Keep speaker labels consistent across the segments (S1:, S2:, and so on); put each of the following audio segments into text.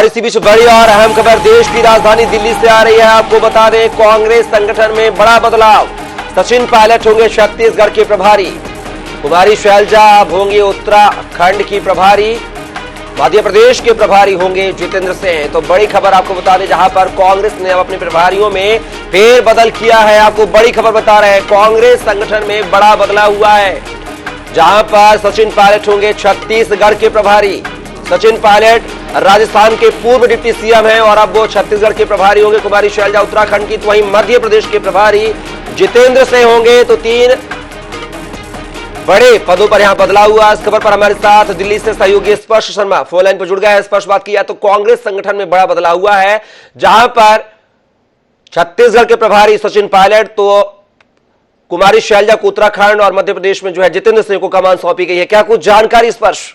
S1: और इसी बीच बड़ी और अहम खबर देश की राजधानी दिल्ली से आ रही है। आपको बता दें, कांग्रेस संगठन में बड़ा बदलाव। सचिन पायलट होंगे छत्तीसगढ़ के प्रभारी, कुमारी शैलजा अब होंगी उत्तराखंड की प्रभारी, मध्य प्रदेश के प्रभारी होंगे जितेंद्र सिंह। तो बड़ी खबर आपको बता दें, जहां पर कांग्रेस ने अब अपने प्रभारियों में फेरबदल किया है। आपको बड़ी खबर बता रहे हैं, कांग्रेस संगठन में बड़ा बदलाव हुआ है, जहां पर सचिन पायलट होंगे छत्तीसगढ़ के प्रभारी। सचिन पायलट राजस्थान के पूर्व डिप्टी सीएम हैं और अब वो छत्तीसगढ़ के प्रभारी होंगे। कुमारी शैलजा उत्तराखंड की, तो वहीं मध्य प्रदेश के प्रभारी जितेंद्र सिंह होंगे। तो 3 बड़े पदों पर यहां बदलाव हुआ। इस खबर पर हमारे साथ दिल्ली से सहयोगी स्पर्श शर्मा फोन लाइन पर जुड़ गया है। स्पर्श, बात किया तो कांग्रेस संगठन में बड़ा बदलाव हुआ है, जहां पर छत्तीसगढ़ के प्रभारी सचिन पायलट, तो कुमारी शैलजा को उत्तराखंड और मध्य प्रदेश में जो है जितेंद्र सिंह को कमान सौंपी गई है। क्या कुछ जानकारी स्पर्श?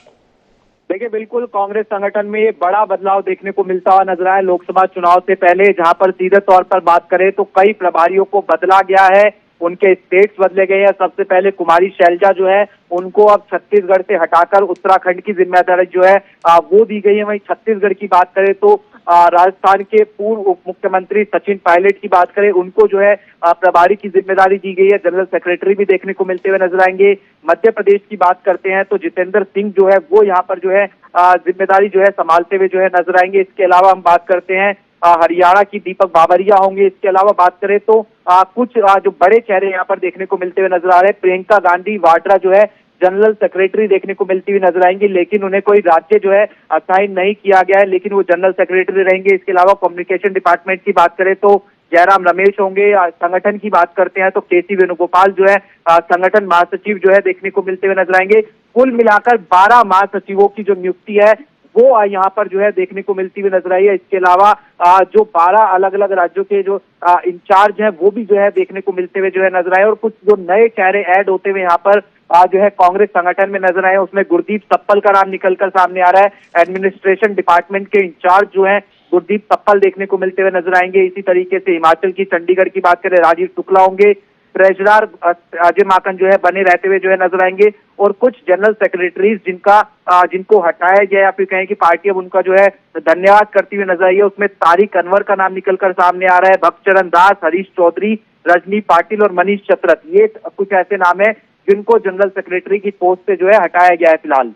S2: देखिए, बिल्कुल कांग्रेस संगठन में ये बड़ा बदलाव देखने को मिलता हुआ नजर आया। लोकसभा चुनाव से पहले जहां पर सीधे तौर पर बात करें तो कई प्रभारियों को बदला गया है, उनके स्टेट्स बदले गए हैं। सबसे पहले कुमारी शैलजा जो है उनको अब छत्तीसगढ़ से हटाकर उत्तराखंड की जिम्मेदारी जो है वो दी गई है। वहीं छत्तीसगढ़ की बात करें तो राजस्थान के पूर्व उप मुख्यमंत्री सचिन पायलट की बात करें, उनको जो है प्रभारी की जिम्मेदारी दी गई है। जनरल सेक्रेटरी भी देखने को मिलते हुए नजर आएंगे। मध्य प्रदेश की बात करते हैं तो जितेंद्र सिंह जो है वो यहाँ पर जो है जिम्मेदारी जो है संभालते हुए जो है नजर आएंगे। इसके अलावा हम बात करते हैं हरियाणा की दीपक बाबरिया होंगे। इसके अलावा बात करें तो कुछ जो बड़े चेहरे यहाँ पर देखने को मिलते हुए नजर आ रहे हैं। प्रियंका गांधी वाड्रा जो है जनरल सेक्रेटरी देखने को मिलती हुई नजर आएंगी, लेकिन उन्हें कोई राज्य जो है असाइन नहीं किया गया है, लेकिन वो जनरल सेक्रेटरी रहेंगे। इसके अलावा कम्युनिकेशन डिपार्टमेंट की बात करें तो जयराम रमेश होंगे। संगठन की बात करते हैं तो केसी वेणुगोपाल जो है संगठन महासचिव जो है देखने को मिलते हुए नजर आएंगे। कुल मिलाकर 12 महासचिवों की जो नियुक्ति है वो यहाँ पर जो है देखने को मिलती हुई नजर आई है। इसके अलावा जो 12 अलग अलग राज्यों के जो इंचार्ज हैं वो भी जो है देखने को मिलते हुए जो है नजर आए। और कुछ जो नए चेहरे ऐड होते हुए यहाँ पर जो है कांग्रेस संगठन में नजर आए, उसमें गुरदीप सप्पल का नाम निकलकर सामने आ रहा है। एडमिनिस्ट्रेशन डिपार्टमेंट के इंचार्ज जो है गुरदीप सप्पल देखने को मिलते हुए नजर आएंगे। इसी तरीके से हिमाचल की चंडीगढ़ की बात करें, राजीव शुक्ला होंगे। ट्रेजरर अजय माकन जो है बने रहते हुए जो है नजर आएंगे। और कुछ जनरल सेक्रेटरीज जिनको हटाया गया या फिर कहें कि पार्टी अब उनका जो है धन्यवाद करती हुई नजर आई है, उसमें तारिक अनवर का नाम निकलकर सामने आ रहा है। भक्तचरण दास, हरीश चौधरी, रजनी पाटिल और मनीष चतरथ, ये कुछ ऐसे नाम है जिनको जनरल सेक्रेटरी की पोस्ट से जो है हटाया गया है फिलहाल।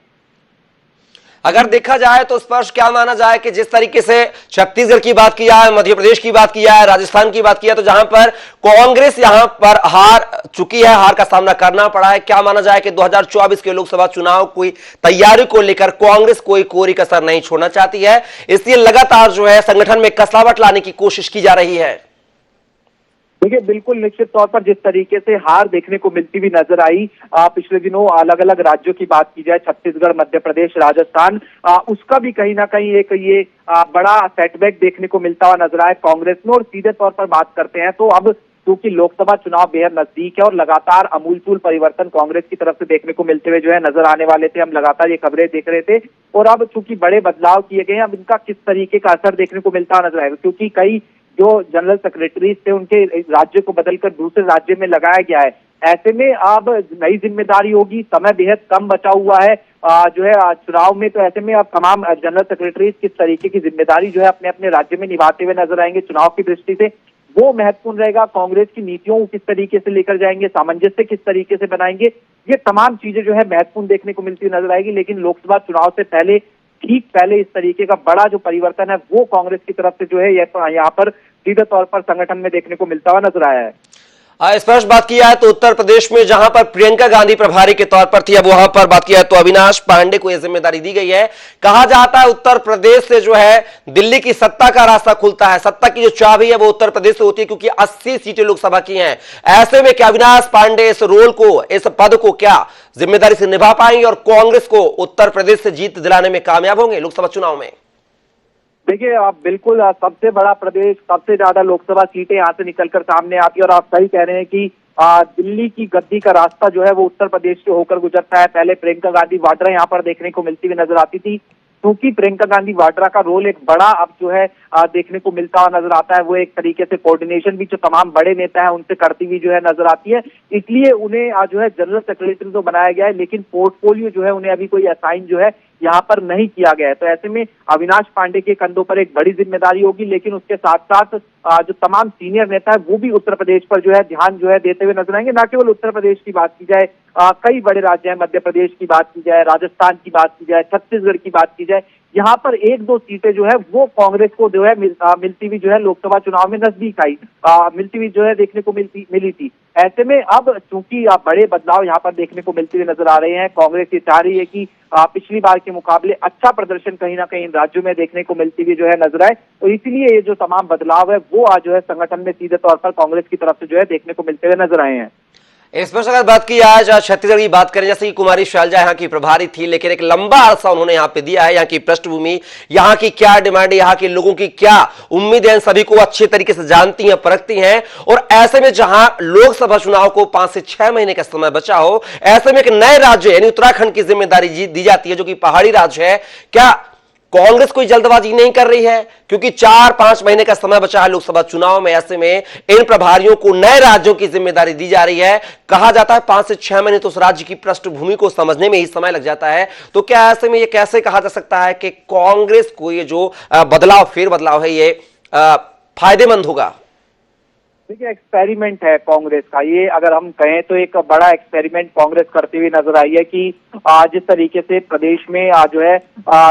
S1: अगर देखा जाए तो स्पर्श, क्या माना जाए कि जिस तरीके से छत्तीसगढ़ की बात किया है, मध्य प्रदेश की बात किया है, राजस्थान की बात किया, तो जहां पर कांग्रेस यहां पर हार चुकी है, हार का सामना करना पड़ा है, क्या माना जाए कि 2024 के लोकसभा चुनाव की तैयारी को लेकर कांग्रेस कोई कोरी कसर नहीं छोड़ना चाहती है, इसलिए लगातार जो है संगठन में कसावट लाने की कोशिश की जा रही है?
S2: देखिए, बिल्कुल निश्चित तौर पर जिस तरीके से हार देखने को मिलती हुई नजर आई पिछले दिनों अलग अलग राज्यों की बात की जाए, छत्तीसगढ़, मध्य प्रदेश, राजस्थान, उसका भी कहीं ना कहीं एक ये बड़ा सेटबैक देखने को मिलता हुआ नजर आया कांग्रेस में। और सीधे तौर पर बात करते हैं तो अब क्योंकि लोकसभा चुनाव बेहद नजदीक है और लगातार अमूलचूल परिवर्तन कांग्रेस की तरफ से देखने को मिलते हुए जो है नजर आने वाले थे, हम लगातार ये खबरें देख रहे थे। और अब चूंकि बड़े बदलाव किए गए हैं, अब इनका किस तरीके का असर देखने को मिलता हुआ नजर आएगा, क्योंकि कई जो जनरल सेक्रेटरीज थे उनके राज्य को बदलकर दूसरे राज्य में लगाया गया है। ऐसे में अब नई जिम्मेदारी होगी, समय बेहद कम बचा हुआ है जो है चुनाव में। तो ऐसे में अब तमाम जनरल सेक्रेटरीज किस तरीके की जिम्मेदारी जो है अपने अपने राज्य में निभाते हुए नजर आएंगे, चुनाव की दृष्टि से वो महत्वपूर्ण रहेगा। कांग्रेस की नीतियों को किस तरीके से लेकर जाएंगे, सामंजस्य किस तरीके से बनाएंगे, ये तमाम चीजें जो है महत्वपूर्ण देखने को मिलती नजर आएगी। लेकिन लोकसभा चुनाव से पहले, ठीक पहले, इस तरीके का बड़ा जो परिवर्तन है वो कांग्रेस की तरफ से जो है यहाँ पर सीधे तौर पर संगठन में देखने को मिलता हुआ नजर आया है।
S1: स्पष्ट बात किया है तो उत्तर प्रदेश में जहां पर प्रियंका गांधी प्रभारी के तौर पर थी, अब वहां पर बात किया है तो अविनाश पांडे को यह जिम्मेदारी दी गई है। कहा जाता है उत्तर प्रदेश से जो है दिल्ली की सत्ता का रास्ता खुलता है, सत्ता की जो चाबी है वो उत्तर प्रदेश से होती है, क्योंकि 80 सीटें लोकसभा की हैं। ऐसे में क्या अविनाश पांडे इस रोल को, इस पद को क्या जिम्मेदारी से निभा पाएंगे और कांग्रेस को उत्तर प्रदेश से जीत दिलाने में कामयाब होंगे लोकसभा चुनाव में?
S2: देखिए, आप बिल्कुल सबसे बड़ा प्रदेश, सबसे ज्यादा लोकसभा सीटें यहाँ से निकलकर सामने आती है। और आप सही कह रहे हैं कि दिल्ली की गद्दी का रास्ता जो है वो उत्तर प्रदेश से होकर गुजरता है। पहले प्रियंका गांधी वाड्रा यहाँ पर देखने को मिलती हुई नजर आती थी, क्योंकि प्रियंका गांधी वाड्रा का रोल एक बड़ा अब जो है देखने को मिलता हुआ नजर आता है। वो एक तरीके से कोऑर्डिनेशन भी जो तमाम बड़े नेता हैं उनसे करती हुई जो है नजर आती है, इसलिए उन्हें जो है जनरल सेक्रेटरी तो बनाया गया है, लेकिन पोर्टफोलियो जो है उन्हें अभी कोई असाइन जो है यहाँ पर नहीं किया गया है। तो ऐसे में अविनाश पांडे के कंधों पर एक बड़ी जिम्मेदारी होगी, लेकिन उसके साथ साथ जो तमाम सीनियर नेता है वो भी उत्तर प्रदेश पर जो है ध्यान जो है देते हुए नजर आएंगे। न केवल उत्तर प्रदेश की बात की जाए, कई बड़े राज्य हैं, मध्य प्रदेश की बात की जाए, राजस्थान की बात की जाए, छत्तीसगढ़ की बात की जाए, यहाँ पर एक दो सीटें जो है वो कांग्रेस को जो है मिलती हुई जो है लोकसभा चुनाव में नजदीक आई, मिलती हुई जो है देखने को मिली थी। ऐसे में अब चूंकि बड़े बदलाव यहाँ पर देखने को मिलते हुए नजर आ रहे हैं, कांग्रेस ये चाह रही है कि पिछली बार के मुकाबले अच्छा प्रदर्शन कहीं ना कहीं इन राज्यों में देखने को मिलती हुई जो है नजर आए, और इसीलिए ये जो तमाम बदलाव है वो आज जो है संगठन में सीधे तौर पर कांग्रेस की तरफ से जो है देखने को मिलते हुए नजर आए हैं।
S1: इस पर अगर बात की आज छत्तीसगढ़ की बात करें, जैसे कि कुमारी शैलजा यहाँ की प्रभारी थी, लेकिन एक लंबा अरसा उन्होंने यहाँ पे दिया है। यहाँ की पृष्ठभूमि, यहाँ की क्या डिमांड है, यहाँ के लोगों की क्या उम्मीद है, सभी को अच्छे तरीके से जानती हैं, परखती हैं। और ऐसे में जहां लोकसभा चुनाव को 5 से 6 महीने का समय बचा हो, ऐसे में एक नए राज्य यानी उत्तराखंड की जिम्मेदारी दी जाती है, जो कि पहाड़ी राज्य है। क्या कांग्रेस कोई जल्दबाजी नहीं कर रही है? क्योंकि 4-5 महीने का समय बचा है लोकसभा चुनाव में, ऐसे में इन प्रभारियों को नए राज्यों की जिम्मेदारी दी जा रही है। कहा जाता है 5 से 6 महीने तो उस राज्य की पृष्ठभूमि को समझने में ही समय लग जाता है। तो क्या ऐसे में ये कैसे कहा जा सकता है कि कांग्रेस को ये जो बदलाव, फेर बदलाव है, ये फायदेमंद होगा?
S2: देखिए, एक्सपेरिमेंट है कांग्रेस का ये, अगर हम कहें तो एक बड़ा एक्सपेरिमेंट कांग्रेस करती हुई नजर आई है कि जिस तरीके से प्रदेश में जो है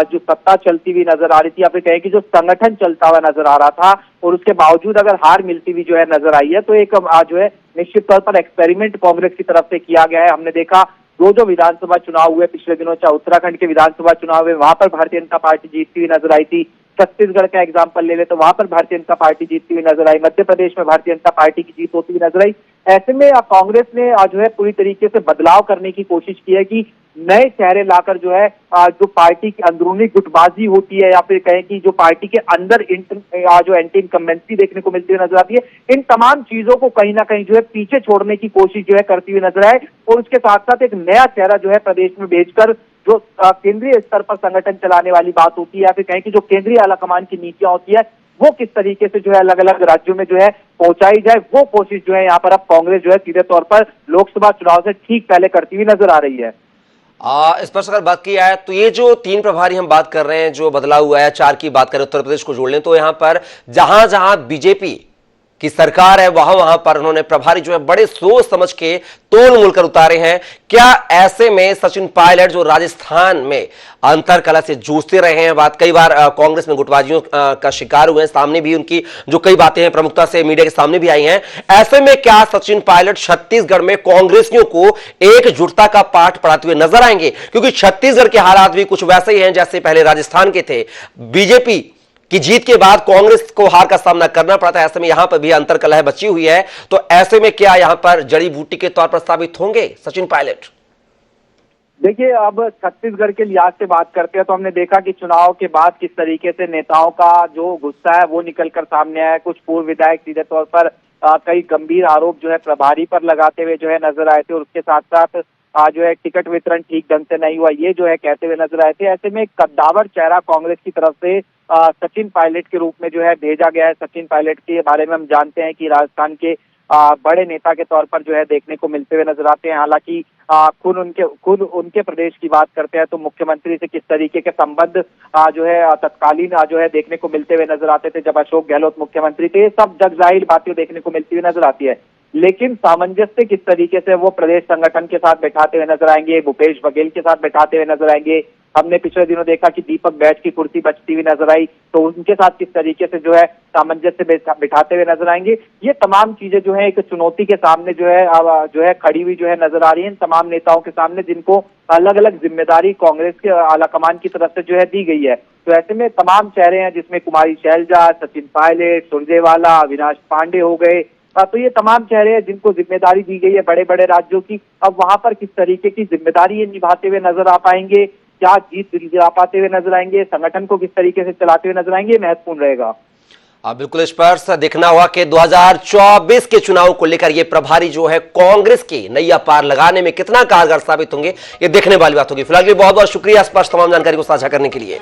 S2: जो सत्ता चलती हुई नजर आ रही थी, या फिर कहें कि जो संगठन चलता हुआ नजर आ रहा था, और उसके बावजूद अगर हार मिलती हुई जो है नजर आई है, तो एक जो है निश्चित तौर पर एक्सपेरिमेंट कांग्रेस की तरफ से किया गया है। हमने देखा जो विधानसभा चुनाव हुए पिछले दिनों, चाहे उत्तराखंड के विधानसभा चुनाव हुए, वहां पर भारतीय जनता पार्टी जीतती हुई नजर आई थी। छत्तीसगढ़ का एग्जाम्पल ले ले तो वहां पर भारतीय जनता पार्टी जीतती हुई नजर आई, मध्य प्रदेश में भारतीय जनता पार्टी की जीत होती हुई नजर आई। ऐसे में कांग्रेस ने जो है पूरी तरीके से बदलाव करने की कोशिश की है कि नए चेहरे लाकर जो है जो पार्टी की अंदरूनी गुटबाजी होती है, या फिर कहें कि जो पार्टी के अंदर जो एंटी इनकम्बेंसी देखने को मिलती हुई नजर आती है, इन तमाम चीजों को कहीं ना कहीं जो है पीछे छोड़ने की कोशिश जो है करती हुई नजर आए, और उसके साथ साथ एक नया चेहरा जो है प्रदेश में भेजकर जो केंद्रीय स्तर पर संगठन चलाने वाली बात होती है, या फिर कहें कि जो केंद्रीय आलाकमान की नीतियां होती है, वो किस तरीके से जो है अलग अलग राज्यों में जो है पहुंचाई जाए, वो कोशिश जो है यहाँ पर अब कांग्रेस जो है सीधे तौर पर लोकसभा चुनाव से ठीक पहले करती हुई नजर आ रही है।
S1: इस पर अगर बात की जाए तो ये जो 3 प्रभारी हम बात कर रहे हैं, जो बदलाव हुआ है, 4 की बात करें उत्तर प्रदेश को जोड़ लें, तो यहां पर जहां जहां बीजेपी की सरकार है, वहां पर उन्होंने प्रभारी जो है बड़े सोच समझ के तोल मोल कर उतारे हैं। क्या ऐसे में सचिन पायलट जो राजस्थान में अंतर कला से जूझते रहे हैं, बात कई बार कांग्रेस में गुटबाजियों का शिकार हुए हैं, सामने भी उनकी जो कई बातें हैं प्रमुखता से मीडिया के सामने भी आई हैं, ऐसे में क्या सचिन पायलट छत्तीसगढ़ में कांग्रेसियों को एकजुटता का पाठ पढ़ाते हुए नजर आएंगे? क्योंकि छत्तीसगढ़ के हालात भी कुछ वैसे ही हैं जैसे पहले राजस्थान के थे। बीजेपी की जीत के बाद कांग्रेस को हार का सामना करना पड़ा था, ऐसे में यहां पर भी अंतर कलह बची हुई है। तो ऐसे में क्या यहां पर जड़ी बूटी के तौर पर साबित होंगे सचिन पायलट?
S2: देखिए, अब छत्तीसगढ़ के लिहाज से बात करते हैं तो हमने देखा कि चुनाव के बाद किस तरीके से नेताओं का जो गुस्सा है वो निकलकर सामने आया। कुछ पूर्व विधायक सीधे तौर पर कई गंभीर आरोप जो है प्रभारी पर लगाते हुए जो है नजर आए थे, और उसके साथ साथ जो है टिकट वितरण ठीक ढंग से नहीं हुआ, ये जो है कहते हुए नजर आए थे। ऐसे में एक कद्दावर चेहरा कांग्रेस की तरफ से सचिन पायलट के रूप में जो है भेजा गया है। सचिन पायलट के बारे में हम जानते हैं कि राजस्थान के बड़े नेता के तौर पर जो है देखने को मिलते हुए नजर आते हैं। हालांकि खुद उनके प्रदेश की बात करते हैं तो मुख्यमंत्री से किस तरीके के संबंध जो है तत्कालीन जो है देखने को मिलते हुए नजर आते थे जब अशोक गहलोत मुख्यमंत्री थे, सब जग जाहिर बातें देखने को मिलती हुई नजर आती है। लेकिन सामंजस्य किस तरीके से वो प्रदेश संगठन के साथ बैठाते हुए नजर आएंगे, भूपेश बघेल के साथ बैठाते हुए नजर आएंगे। हमने पिछले दिनों देखा कि दीपक बैज की कुर्सी बचती हुई नजर आई, तो उनके साथ किस तरीके से जो है सामंजस्य बिठाते हुए नजर आएंगे। ये तमाम चीजें जो है एक चुनौती के सामने जो है खड़ी हुई जो है नजर आ रही है इन तमाम नेताओं के सामने, जिनको अलग अलग जिम्मेदारी कांग्रेस के आलाकमान की तरफ से जो है दी गई है। तो ऐसे में तमाम चेहरे हैं जिसमें कुमारी शैलजा, सचिन पायलट, सुरजेवाला, अविनाश पांडे हो गए, तो ये तमाम चेहरे हैं जिनको जिम्मेदारी दी गई है बड़े बड़े राज्यों की। अब वहां पर किस तरीके की जिम्मेदारी ये निभाते हुए नजर आ पाएंगे, क्या जीत दिला पाते हुए नजर आएंगे, संगठन को किस तरीके से चलाते हुए नजर आएंगे, महत्वपूर्ण रहेगा।
S1: बिल्कुल स्पष्ट देखना हुआ कि 2024 के चुनाव को लेकर ये प्रभारी जो है कांग्रेस की नैया पार लगाने में कितना कारगर साबित होंगे, ये देखने वाली बात होगी। फिलहाल बहुत बहुत शुक्रिया स्पष्ट तमाम जानकारी को साझा करने के लिए।